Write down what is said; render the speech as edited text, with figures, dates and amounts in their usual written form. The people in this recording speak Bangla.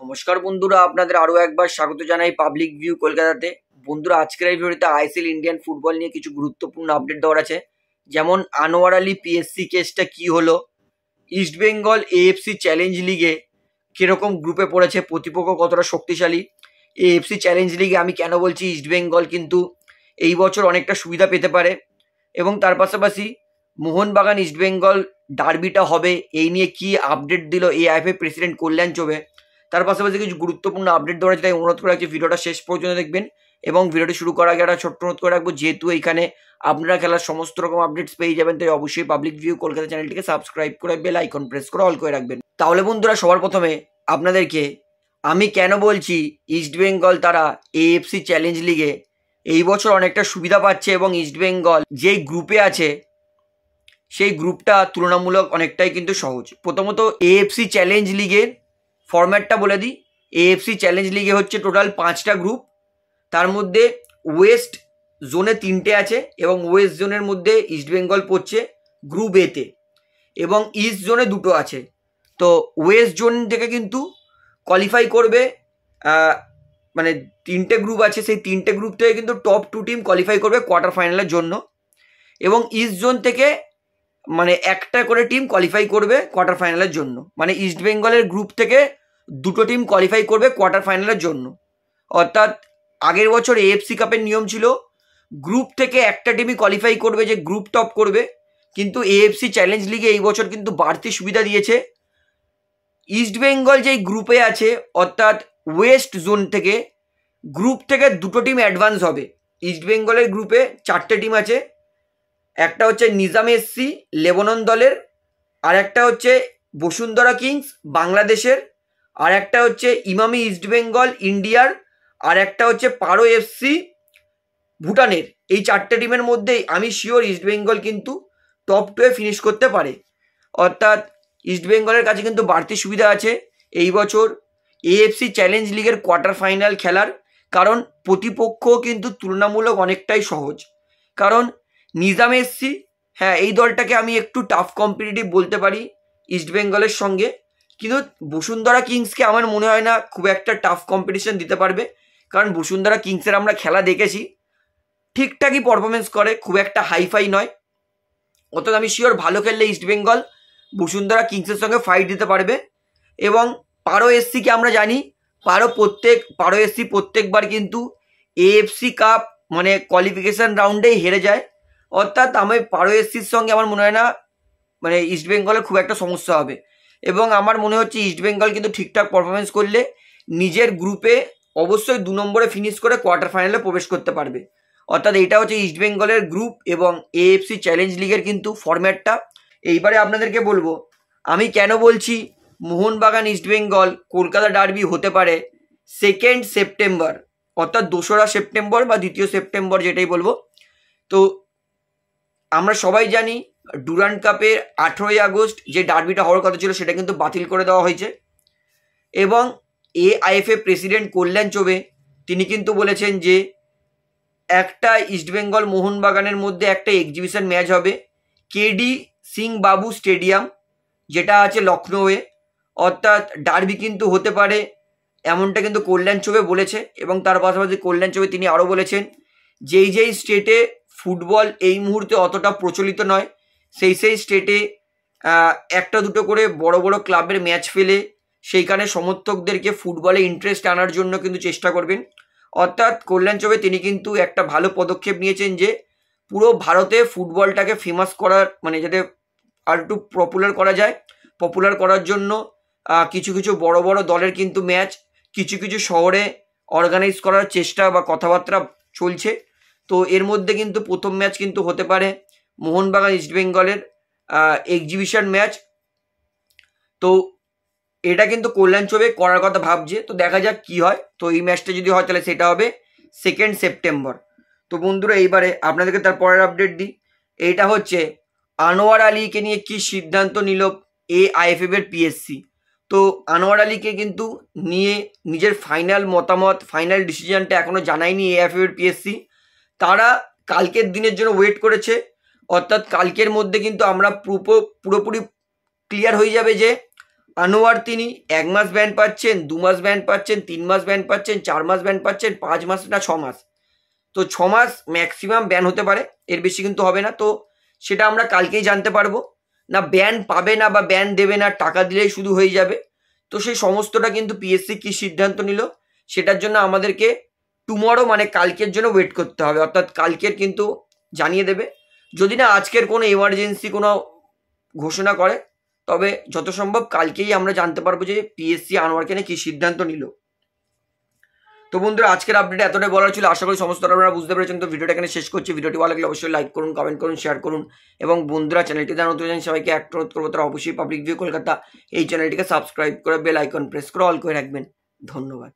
নমস্কার বন্ধুরা, আপনাদের আরো একবার স্বাগত জানাই পাবলিক ভিউ কলকাতাতে। বন্ধুরা, আজকের এই ভিডিওতে আইএসএল ইন্ডিয়ান ফুটবল নিয়ে কিছু গুরুত্বপূর্ণ আপডেট দেওয়ার আছে। যেমন আনোয়ার আলী পিএসসি কেসটা কি হলো, ইস্ট বেঙ্গল এএফসি চ্যালেঞ্জ লিগে কিরকম গ্রুপে পড়েছে, প্রতিপক্ষ কতটা শক্তিশালী। এএফসি চ্যালেঞ্জ লিগে আমি কেন বলছি ইস্ট বেঙ্গল কিন্তু এই বছর অনেকটা সুবিধা পেতে পারে, এবং তার পাশাপাশি মোহনবাগান ইস্ট বেঙ্গল ডার্বিটা হবে এই নিয়ে কি আপডেট দিল এআইএফএ প্রেসিডেন্ট কল্যাণ চৌবে। তার পাশাপাশি কিছু গুরুত্বপূর্ণ আপডেট দেওয়া আছে, তাই অনুরোধ করে রাখছি ভিডিওটা শেষ পর্যন্ত দেখবেন। এবং ভিডিওটি শুরু করার আগে একটা ছোট্ট অনুরোধ করে রাখবো, যেহেতু এইখানে আপনারা খেলার সমস্ত রকম আপডেটস পেয়ে যাবেন, তাই অবশ্যই পাবলিক ভিউ কলকাতা চ্যানেলটিকে সাবস্ক্রাইব করে বেল আইকন প্রেস করে অল করে রাখবেন। তাহলে বন্ধুরা, সবার প্রথমে আপনাদেরকে আমি কেন বলছি ইস্ট বেঙ্গল তারা এএফসি চ্যালেঞ্জ লিগে এই বছর অনেকটা সুবিধা পাচ্ছে, এবং ইস্ট বেঙ্গল যেই গ্রুপে আছে সেই গ্রুপটা তুলনামূলক অনেকটাই কিন্তু সহজ। প্রথমত এএফসি চ্যালেঞ্জ লিগের ফরম্যাটটা বলে দিই। এএফসি চ্যালেঞ্জ লিগে হচ্ছে টোটাল 5টা গ্রুপ, তার মধ্যে ওয়েস্ট জোনে 3টে আছে, এবং ওয়েস্ট জোনের মধ্যে ইস্ট বেঙ্গল পড়ছে গ্রুপ এতে, এবং ইস্ট জোনে 2টো আছে। তো ওয়েস্ট জোন থেকে কিন্তু কোয়ালিফাই করবে, মানে 3টে গ্রুপ আছে, সেই 3টে গ্রুপ থেকে কিন্তু টপ 2 টিম কোয়ালিফাই করবে কোয়ার্টার ফাইনালের জন্য, এবং ইস্ট জোন থেকে মানে একটা করে টিম কোয়ালিফাই করবে কোয়ার্টার ফাইনালের জন্য। মানে ইস্ট বেঙ্গলের গ্রুপ থেকে 2টো টিম কোয়ালিফাই করবে কোয়ার্টার ফাইনালের জন্য। অর্থাৎ আগের বছর এএফসি কাপের নিয়ম ছিল গ্রুপ থেকে একটা টিমই কোয়ালিফাই করবে যে গ্রুপ টপ করবে, কিন্তু এএফসি চ্যালেঞ্জ লিগে এই বছর কিন্তু বাড়তি সুবিধা দিয়েছে। ইস্ট বেঙ্গল যেই গ্রুপে আছে, অর্থাৎ ওয়েস্ট জোন থেকে গ্রুপ থেকে 2টো টিম অ্যাডভান্স হবে। ইস্ট বেঙ্গলের গ্রুপে 4টে টিম আছে, একটা হচ্ছে নিজাম এসসি লেবানন দলের, আর একটা হচ্ছে বসুন্ধরা কিংস বাংলাদেশের, আর একটা হচ্ছে ইমামি ইস্ট বেঙ্গল ইন্ডিয়ার, আর একটা হচ্ছে পারো এফসি ভুটানের। এই 4টে টিমের মধ্যেই আমি শিওর ইস্ট বেঙ্গল কিন্তু টপ 2-এ ফিনিশ করতে পারে। অর্থাৎ ইস্ট বেঙ্গলের কাছে কিন্তু বাড়তি সুবিধা আছে এই বছর এএফসি চ্যালেঞ্জ লিগের কোয়ার্টার ফাইনাল খেলার, কারণ প্রতিপক্ষ কিন্তু তুলনামূলক অনেকটাই সহজ। কারণ নিজাম এসসি, হ্যাঁ, এই দলটাকে আমি একটু টাফ কম্পিটিটিভ বলতে পারি ইস্ট বেঙ্গলের সঙ্গে, কিন্তু বসুন্ধরা কিংসকে আমার মনে হয় না খুব একটা টাফ কম্পিটিশন দিতে পারবে, কারণ বসুন্ধরা কিংসের আমরা খেলা দেখেছি, ঠিকঠাকই পারফরমেন্স করে, খুব একটা হাইফাই নয়। অর্থাৎ আমি শিওর ভালো খেললে ইস্ট বেঙ্গল বসুন্ধরা কিংসের সঙ্গে ফাইট দিতে পারবে। এবং পারো এসসিকে আমরা জানি, পারো এসসি প্রত্যেকবার কিন্তু এএফসি কাপ মানে কোয়ালিফিকেশন রাউন্ডেই হেরে যায়। অর্থাৎ আমি পারো এসসির সঙ্গে আমার মনে হয় না মানে ইস্ট বেঙ্গলের খুব একটা সমস্যা হবে, এবং আমার মনে হচ্ছে ইস্ট বেঙ্গল কিন্তু ঠিকঠাক পারফরমেন্স করলে নিজের গ্রুপে অবশ্যই 2 নম্বরে ফিনিশ করে কোয়ার্টার ফাইনালে প্রবেশ করতে পারবে। অর্থাৎ এইটা হচ্ছে ইস্ট বেঙ্গলের গ্রুপ এবং এএফসি চ্যালেঞ্জ লিগের কিন্তু ফরম্যাটটা। এইবারে আপনাদেরকে বলবো আমি কেন বলছি মোহনবাগান ইস্ট বেঙ্গল কলকাতা ডার্বি হতে পারে 2 সেপ্টেম্বর, অর্থাৎ 2রা সেপ্টেম্বর বা 2 সেপ্টেম্বর যেটাই বলবো। তো আমরা সবাই জানি ডুরান্ড কাপের 18ই আগস্ট যে ডার্বিটা হওয়ার কথা ছিল সেটা কিন্তু বাতিল করে দেওয়া হয়েছে, এবং এআইএফএ প্রেসিডেন্ট কল্যাণ চৌবে তিনি কিন্তু বলেছেন যে একটা ইস্ট বেঙ্গল মোহনবাগানের মধ্যে একটা এক্সিবিশন ম্যাচ হবে কেডি সিং বাবু স্টেডিয়াম, যেটা আছে লখনৌয়ে। অর্থাৎ ডার্বি কিন্তু হতে পারে এমনটা কিন্তু কল্যাণ চৌবে বলেছে, এবং তার পাশাপাশি কল্যাণ চৌবে তিনি আরও বলেছেন যেই স্টেটে ফুটবল এই মুহূর্তে অতটা প্রচলিত নয়, সেই স্টেটে একটা দুটো করে বড় বড় ক্লাবের ম্যাচ ফেলে সেইখানে সমর্থকদেরকে ফুটবলে ইন্টারেস্ট আনার জন্য কিন্তু চেষ্টা করবেন। অর্থাৎ কল্যাণ চৌবে তিনি কিন্তু একটা ভালো পদক্ষেপ নিয়েছেন যে পুরো ভারতে ফুটবলটাকে ফেমাস করার, মানে যাতে আর একটু পপুলার করা যায়, পপুলার করার জন্য কিছু কিছু বড় বড় দলের কিন্তু ম্যাচ কিছু কিছু শহরে অর্গানাইজ করার চেষ্টা বা কথাবার্তা চলছে। তো এর মধ্যে কিন্তু প্রথম ম্যাচ কিন্তু হতে পারে মোহনবাগান ইস্ট বেঙ্গলের এক্সিবিশন ম্যাচ। তো এটা কিন্তু কল্যাণ চৌবে করার কথা ভাবছে, তো দেখা যাক কি হয়। তো এই ম্যাচটা যদি হয় তাহলে সেটা হবে 2 সেপ্টেম্বর। তো বন্ধুরা, এইবারে আপনাদেরকে তার পরের আপডেট দিই। এইটা হচ্ছে আনোয়ার আলীকে নিয়ে কি সিদ্ধান্ত নিল এআইএফএফ এর পিএসসি। তো আনোয়ার আলীকে কিন্তু নিয়ে নিজের ফাইনাল মতামত, ফাইনাল ডিসিশনটা এখনো জানায়নি এআইএফএফ এর পিএসসি। তারা কালকের দিনের জন্য ওয়েট করেছে, অর্থাৎ কালকের মধ্যে কিন্তু আমরা পুরোপুরি ক্লিয়ার হয়ে যাবে যে আনোয়ার তিনি 1 মাস ব্যান পাচ্ছেন, 2 মাস ব্যান পাচ্ছেন, 3 মাস ব্যান পাচ্ছেন, 4 মাস ব্যান পাচ্ছেন, 5 মাস না 6 মাস। তো 6 মাস ম্যাক্সিমাম ব্যান হতে পারে, এর বেশি কিন্তু হবে না। তো সেটা আমরা কালকেই জানতে পারবো। না ব্যান পাবে না বা ব্যান দেবে না, টাকা দিলেই শুধু হয়ে যাবে। তো সেই সমস্তটা কিন্তু পিএসসি কি সিদ্ধান্ত নিল সেটার জন্য আমাদেরকে টুমরো মানে কালকের জন্য ওয়েট করতে হবে, অর্থাৎ কালকের কিন্তু জানিয়ে দেবে। যদি না আজকের কোনো এমার্জেন্সি কোনো ঘোষণা করে, তবে যত সম্ভব কালকেই আমরা জানতে পারবো যে পিএসসি আনোয়ারকে নিয়ে কী সিদ্ধান্ত নিল। তো বন্ধুরা আজকের আপডেট এতটাই বলার ছিল, আশা করি সমস্তটা আপনারা বুঝতে পেরেছেন। তো ভিডিওটা এখানে শেষ করছি। ভিডিওটি ভালো লাগলে অবশ্যই লাইক করুন, কমেন্ট করুন, শেয়ার করুন এবং বন্ধুরা চ্যানেলটি যারা নতুন জানেন সবাইকে একটা অনুরোধ করবো, তারা অবশ্যই পাবলিক ভিউ কলকাতা এই চ্যানেলটিকে সাবস্ক্রাইব করে বেল আইকন প্রেস করে অল করে রাখবেন। ধন্যবাদ।